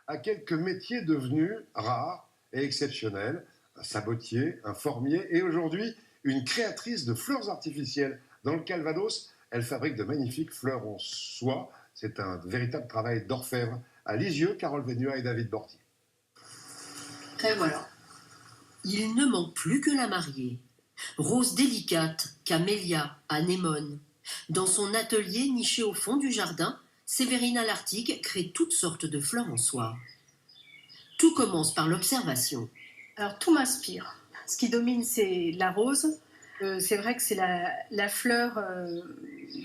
à quelques métiers devenus rares et exceptionnels. Un sabotier, un formier et aujourd'hui une créatrice de fleurs artificielles. Dans le Calvados, elle fabrique de magnifiques fleurs en soie. C'est un véritable travail d'orfèvre. À Lisieux, Carole Vénua et David Bortier. Et voilà. Il ne manque plus que la mariée. Rose délicate, camélia, anémone. Dans son atelier niché au fond du jardin, Sévérina Lartigue crée toutes sortes de fleurs en soie. Tout commence par l'observation. Alors tout m'inspire. Ce qui domine, c'est la rose. C'est vrai que c'est la fleur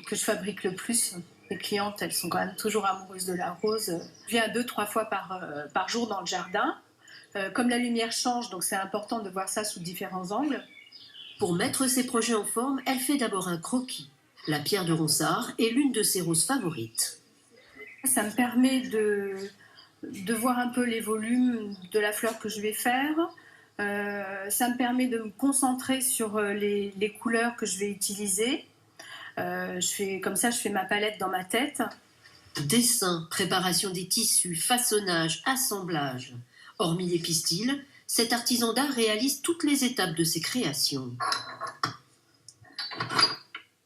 que je fabrique le plus. Les clientes, elles sont quand même toujours amoureuses de la rose. Je viens 2-3 fois par jour dans le jardin. Comme la lumière change, donc c'est important de voir ça sous différents angles. Pour mettre ses projets en forme, elle fait d'abord un croquis. La pierre de Ronsard est l'une de ses roses favorites. Ça me permet de voir un peu les volumes de la fleur que je vais faire. Ça me permet de me concentrer sur les couleurs que je vais utiliser. Comme ça, je fais ma palette dans ma tête. Dessin, préparation des tissus, façonnage, assemblage. Hormis les pistils, cet artisan d'art réalise toutes les étapes de ses créations.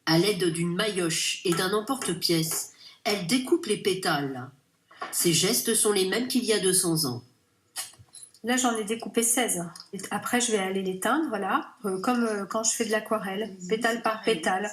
À l'aide d'une maillotche et d'un emporte-pièce, elle découpe les pétales. Ses gestes sont les mêmes qu'il y a 200 ans. Là, j'en ai découpé 16. Et après, je vais aller les teindre, voilà, comme quand je fais de l'aquarelle, pétale par pétale.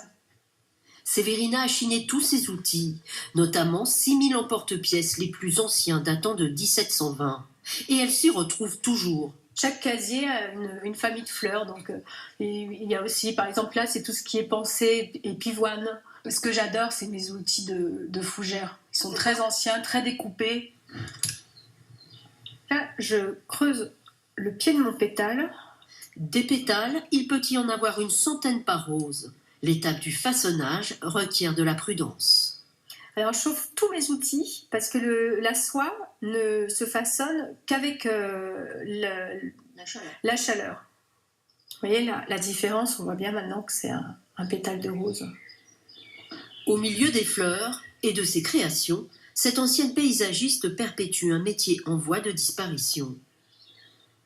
Sévérina a chiné tous ses outils, notamment 6000 emporte-pièces les plus anciens datant de 1720. Et elle s'y retrouve toujours. Chaque casier a une famille de fleurs. Donc, il y a aussi, par exemple, là, c'est tout ce qui est pensée et pivoine. Ce que j'adore, c'est mes outils de fougère. Ils sont très anciens, très découpés. Là, je creuse le pied de mon pétale. Des pétales, il peut y en avoir une centaine par rose. L'étape du façonnage requiert de la prudence. Alors, je chauffe tous mes outils parce que la soie ne se façonne qu'avec la chaleur. Vous voyez la différence, on voit bien maintenant que c'est un pétale de rose. Au milieu des fleurs et de ses créations, cette ancienne paysagiste perpétue un métier en voie de disparition.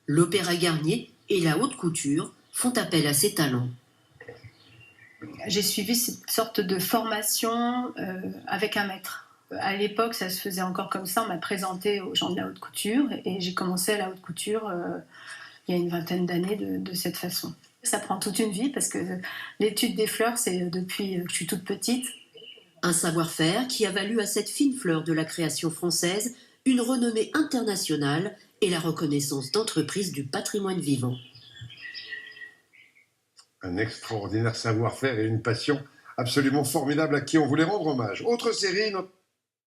L'Opéra Garnier et la haute couture font appel à ses talents. J'ai suivi cette sorte de formation avec un maître. À l'époque, ça se faisait encore comme ça. On m'a présenté aux gens de la haute couture et j'ai commencé à la haute couture il y a une vingtaine d'années de cette façon. Ça prend toute une vie parce que l'étude des fleurs, c'est depuis que je suis toute petite. Un savoir-faire qui a valu à cette fine fleur de la création française une renommée internationale et la reconnaissance d'entreprise du patrimoine vivant. Un extraordinaire savoir-faire et une passion absolument formidable à qui on voulait rendre hommage. Autre série,